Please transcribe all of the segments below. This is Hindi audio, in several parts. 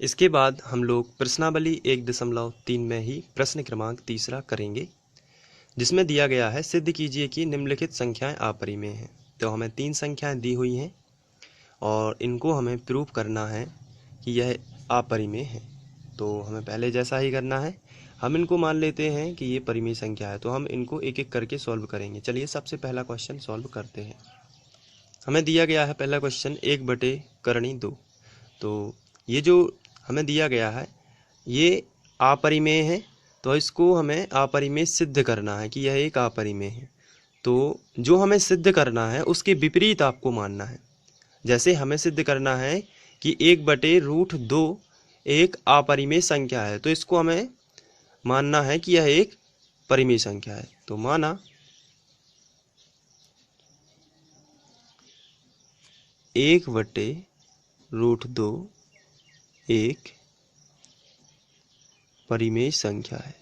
इसके बाद हम लोग प्रश्नावली 1.3 में ही प्रश्न क्रमांक 3 करेंगे, जिसमें दिया गया है सिद्ध कीजिए कि निम्नलिखित संख्याएं अपरिमेय हैं। तो हमें 3 संख्याएं दी हुई हैं और इनको हमें प्रूफ करना है कि यह अपरिमेय है। तो हमें पहले जैसा ही करना है, हम इनको मान लेते हैं कि ये परिमेय संख्या है, तो हम इनको एक एक करके सॉल्व करेंगे। चलिए सबसे पहला क्वेश्चन सॉल्व करते हैं। हमें दिया गया है पहला क्वेश्चन 1/2। तो ये जो हमें दिया गया है ये अपरिमेय है, तो इसको हमें अपरिमेय सिद्ध करना है कि यह एक अपरिमेय है। तो जो हमें सिद्ध करना है उसके विपरीत आपको मानना है। जैसे हमें सिद्ध करना है कि 1/√2 एक अपरिमेय संख्या है, तो इसको हमें मानना है कि यह एक परिमेय संख्या है। तो माना 1/√2 एक परिमेय संख्या है।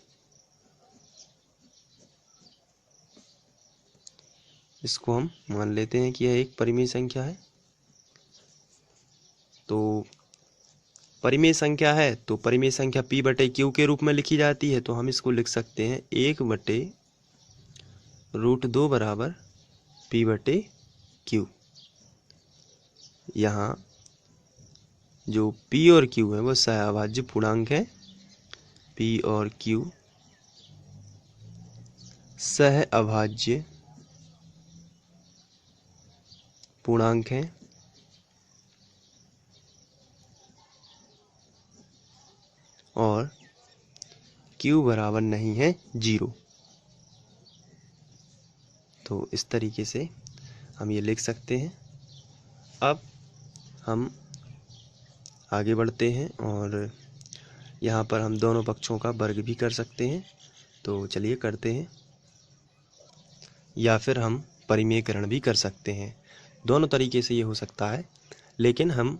इसको हम मान लेते हैं कि यह एक परिमेय संख्या है। तो परिमेय संख्या है तो परिमेय संख्या p/q के रूप में लिखी जाती है। तो हम इसको लिख सकते हैं 1/√2 बराबर p/q। यहाँ जो p और q है वो सहअभाज्य पूर्णांक है। p और q सहअभाज्य पूर्णांक है और q बराबर नहीं है 0। तो इस तरीके से हम ये लिख सकते हैं। अब हम आगे बढ़ते हैं और यहाँ पर हम दोनों पक्षों का वर्ग भी कर सकते हैं। तो चलिए करते हैं, या फिर हम परिमेयकरण भी कर सकते हैं। दोनों तरीके से ये हो सकता है, लेकिन हम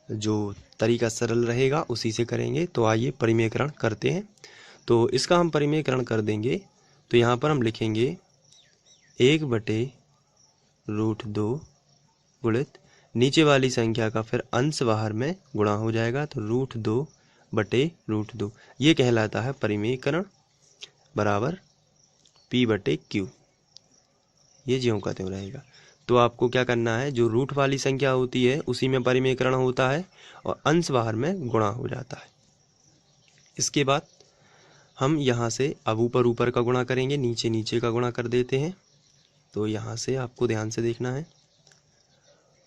जो तरीका सरल रहेगा उसी से करेंगे। तो आइए परिमेयकरण करते हैं। तो इसका हम परिमेयकरण कर देंगे। तो यहाँ पर हम लिखेंगे 1/√2 गुणित नीचे वाली संख्या का फिर अंश बाहर में गुणा हो जाएगा, तो √2/√2 ये कहलाता है परिमेयकरण बराबर p/q। ये ज्यों का त्यों रहेगा। तो आपको क्या करना है, जो रूट वाली संख्या होती है उसी में परिमेयकरण होता है और अंश बाहर में गुणा हो जाता है। इसके बाद हम यहाँ से अब ऊपर ऊपर का गुणा करेंगे, नीचे नीचे का गुणा कर देते हैं। तो यहाँ से आपको ध्यान से देखना है,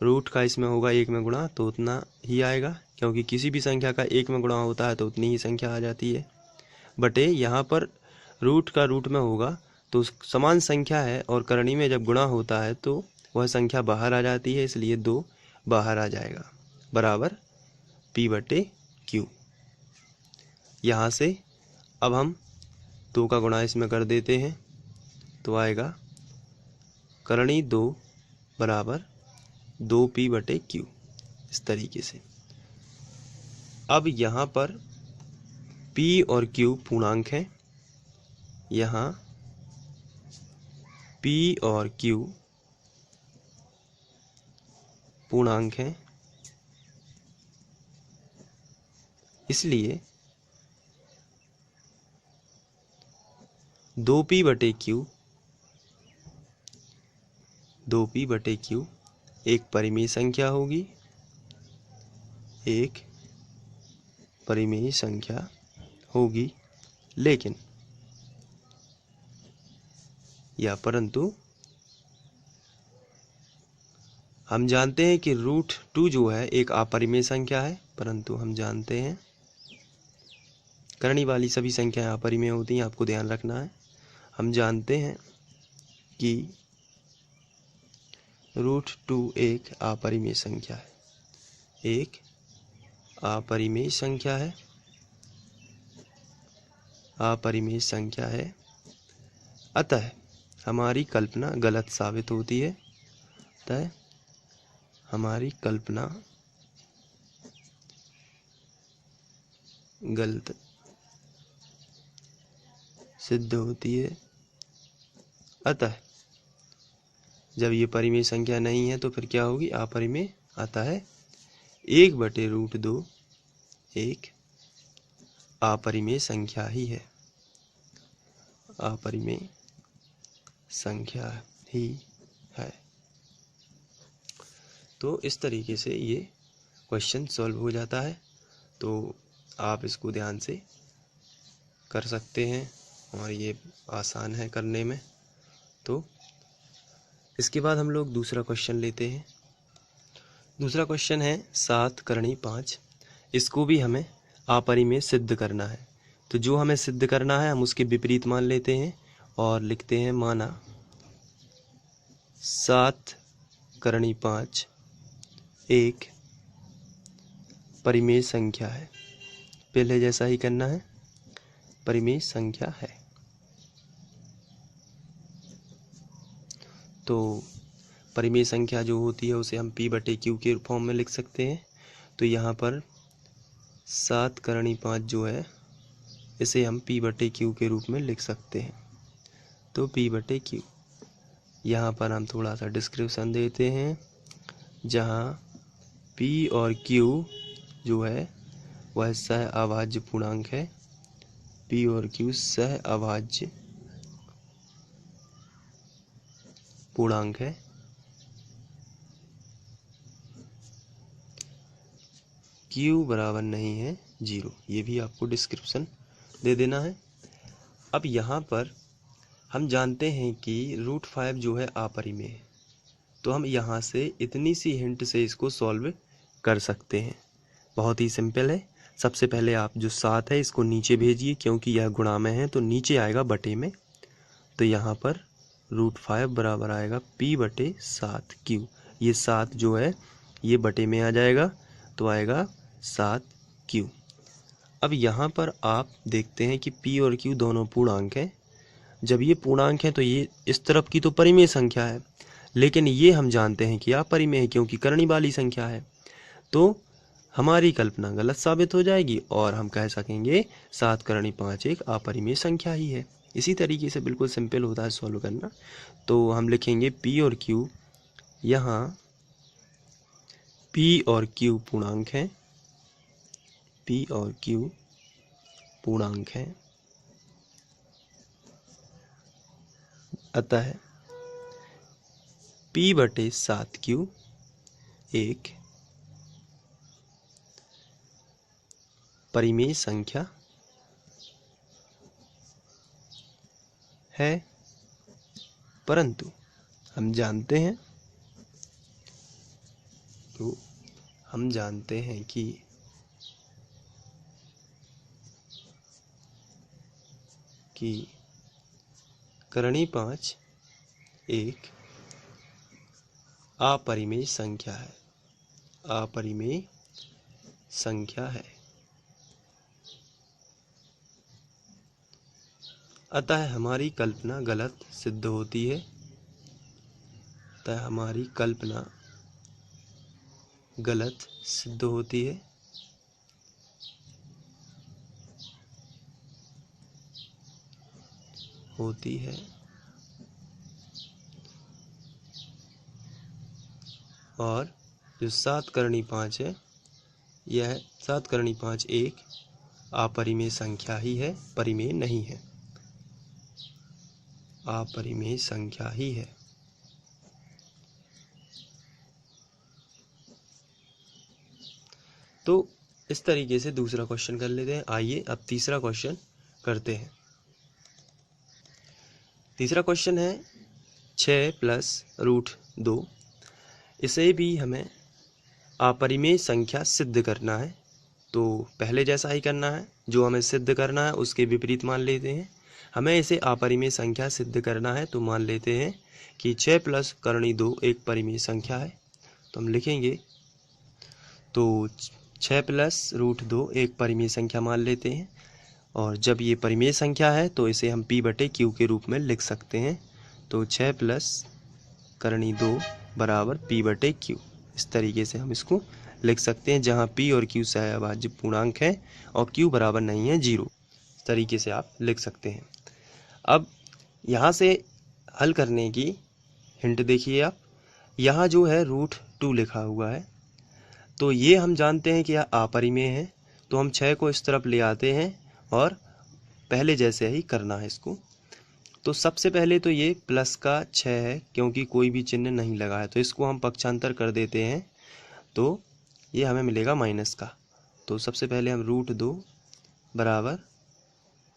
रूट का इसमें होगा 1 में गुणा तो उतना ही आएगा, क्योंकि किसी भी संख्या का 1 में गुणा होता है तो उतनी ही संख्या आ जाती है। बटे यहाँ पर रूट का रूट में होगा तो समान संख्या है और करणी में जब गुणा होता है तो वह संख्या बाहर आ जाती है, इसलिए 2 बाहर आ जाएगा बराबर p/q। यहाँ से अब हम 2 का गुणा इसमें कर देते हैं, तो आएगा करणी 2 बराबर 2p/q। इस तरीके से अब यहाँ पर p और q पूर्णांक है। यहाँ p और q पूर्णांक है, इसलिए 2p/q एक परिमेय संख्या होगी, एक परिमेय संख्या होगी। लेकिन या परंतु हम जानते हैं कि √2 जो है एक अपरिमेय संख्या है, परंतु हम जानते हैं करणी वाली सभी संख्याएं अपरिमेय होती हैं, आपको ध्यान रखना है। हम जानते हैं कि √2 एक अपरिमेय संख्या है, एक अपरिमेय संख्या है, अपरिमेय संख्या है। अतः हमारी कल्पना गलत साबित होती है। अतः हमारी कल्पना गलत सिद्ध होती है। अतः जब ये परिमेय संख्या नहीं है तो फिर क्या होगी, अपरिमेय। अतः 1/√2 एक अपरिमेय संख्या ही है, अपरिमेय संख्या ही है। तो इस तरीके से ये क्वेश्चन सॉल्व हो जाता है। तो आप इसको ध्यान से कर सकते हैं और ये आसान है करने में। तो इसके बाद हम लोग दूसरा क्वेश्चन लेते हैं। दूसरा क्वेश्चन है 7 करणी 5। इसको भी हमें अपरिमेय सिद्ध करना है। तो जो हमें सिद्ध करना है हम उसके विपरीत मान लेते हैं और लिखते हैं माना 7 करणी 5 एक परिमेय संख्या है। पहले जैसा ही करना है, परिमेय संख्या है। तो परिमेय संख्या जो होती है उसे हम p/q के फॉर्म में लिख सकते हैं। तो यहाँ पर 7 करणी 5 जो है इसे हम p/q के रूप में लिख सकते हैं। तो p/q, यहाँ पर हम थोड़ा सा डिस्क्रिप्शन देते हैं, जहाँ p और q जो है वह सह अभाज्य पूर्णांक है। p और q सह अभाज्य पूर्णांक है। q बराबर नहीं है 0, ये भी आपको डिस्क्रिप्शन दे देना है। अब यहाँ पर हम जानते हैं कि √5 जो है अपरिमेय है। तो हम यहाँ से इतनी सी हिंट से इसको सॉल्व कर सकते हैं। बहुत ही सिंपल है। सबसे पहले आप जो 7 है इसको नीचे भेजिए, क्योंकि यह गुणा में है तो नीचे आएगा बटे में। तो यहाँ पर √5 बराबर आएगा p/7q। ये 7 जो है ये बटे में आ जाएगा, तो आएगा 7q। अब यहाँ पर आप देखते हैं कि p और q दोनों पूर्णांक हैं। जब ये पूर्णांक है तो ये इस तरफ की तो परिमेय संख्या है, लेकिन ये हम जानते हैं कि अपरिमेय है क्योंकि करनी वाली संख्या है। तो हमारी कल्पना गलत साबित हो जाएगी और हम कह सकेंगे 7 करणी 5 एक अपरिमेय संख्या ही है। इसी तरीके से बिल्कुल सिंपल होता है सॉल्व करना। तो हम लिखेंगे p और q, यहाँ p और q पूर्णांक है, p और q पूर्णांक है। अतः p/7q एक परिमेय संख्या है। परंतु हम जानते हैं कि करणी 5 एक अपरिमेय संख्या है, अपरिमेय संख्या है। अतः हमारी कल्पना गलत सिद्ध होती है। अतः हमारी कल्पना गलत सिद्ध होती है। और जो 7 करणी 5 है, यह 7 करणी 5 एक अपरिमेय संख्या ही है, परिमेय नहीं है, अपरिमेय संख्या ही है। तो इस तरीके से दूसरा क्वेश्चन कर लेते हैं। आइए अब तीसरा क्वेश्चन करते हैं। तीसरा क्वेश्चन है 6 + √2। इसे भी हमें अपरिमेय संख्या सिद्ध करना है। तो पहले जैसा ही करना है, जो हमें सिद्ध करना है उसके विपरीत मान लेते हैं। हमें इसे अपरिमेय संख्या सिद्ध करना है, तो मान लेते हैं कि 6 + करणी 2 एक परिमेय संख्या है। तो हम लिखेंगे, तो 6 + √2 एक परिमेय संख्या मान लेते हैं। और जब ये परिमेय संख्या है तो इसे हम p/q के रूप में लिख सकते हैं। तो 6 + करणी 2 बराबर p/q। इस तरीके से हम इसको लिख सकते हैं, जहाँ p और q सह अभाज्य पूर्णांक है और q बराबर नहीं है 0। इस तरीके से आप लिख सकते हैं। अब यहाँ से हल करने की हिंट देखिए आप, यहाँ जो है √2 लिखा हुआ है, तो ये हम जानते हैं कि यह अपरिमेय है। तो हम 6 को इस तरफ ले आते हैं और पहले जैसे ही करना है इसको। तो सबसे पहले तो ये प्लस का 6 है, क्योंकि कोई भी चिन्ह नहीं लगा है, तो इसको हम पक्षांतर कर देते हैं, तो ये हमें मिलेगा माइनस का। तो सबसे पहले हम √2 बराबर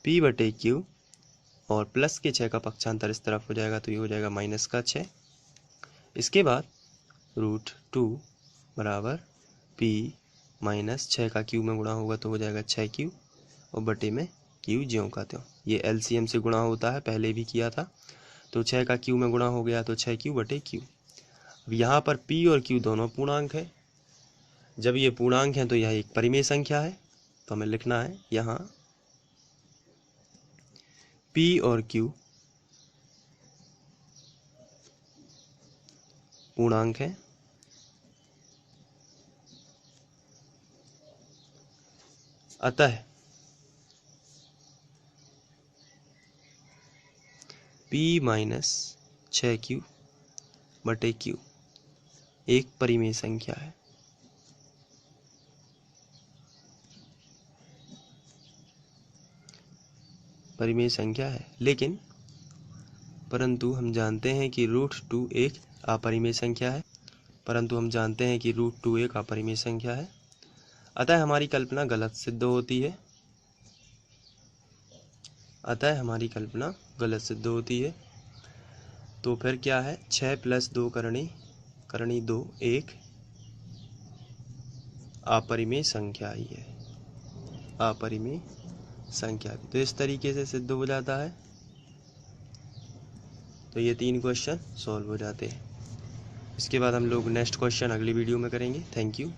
p/q, और प्लस के 6 का पक्षांतर इस तरफ हो जाएगा, तो ये हो जाएगा माइनस का 6। इसके बाद √2 बराबर p माइनस 6 का q में गुणा होगा, तो हो जाएगा 6q, और बटे में q ज्यों का त्यों। ये एलसीएम से गुणा होता है, पहले भी किया था। तो 6 का q में गुणा हो गया, तो 6q बटे q। अब यहाँ पर p और q दोनों पूर्णांक है। जब ये पूर्णांक है तो यह एक परिमेय संख्या है, तो हमें लिखना है यहाँ p और q पूर्णांक है, अतः p माइनस 6q बटे q एक परिमेय संख्या है। परिमेय संख्या है, लेकिन परंतु हम जानते हैं कि √2 एक अपरिमेय संख्या है। अतः हमारी कल्पना गलत सिद्ध होती है। तो फिर क्या है, 6 + 2 करणी 2 एक अपरिमेय संख्या ही है, अपरिमेय संख्या। तो इस तरीके से सिद्ध हो जाता है। तो ये 3 क्वेश्चन सॉल्व हो जाते हैं। इसके बाद हम लोग नेक्स्ट क्वेश्चन अगली वीडियो में करेंगे। Thank you.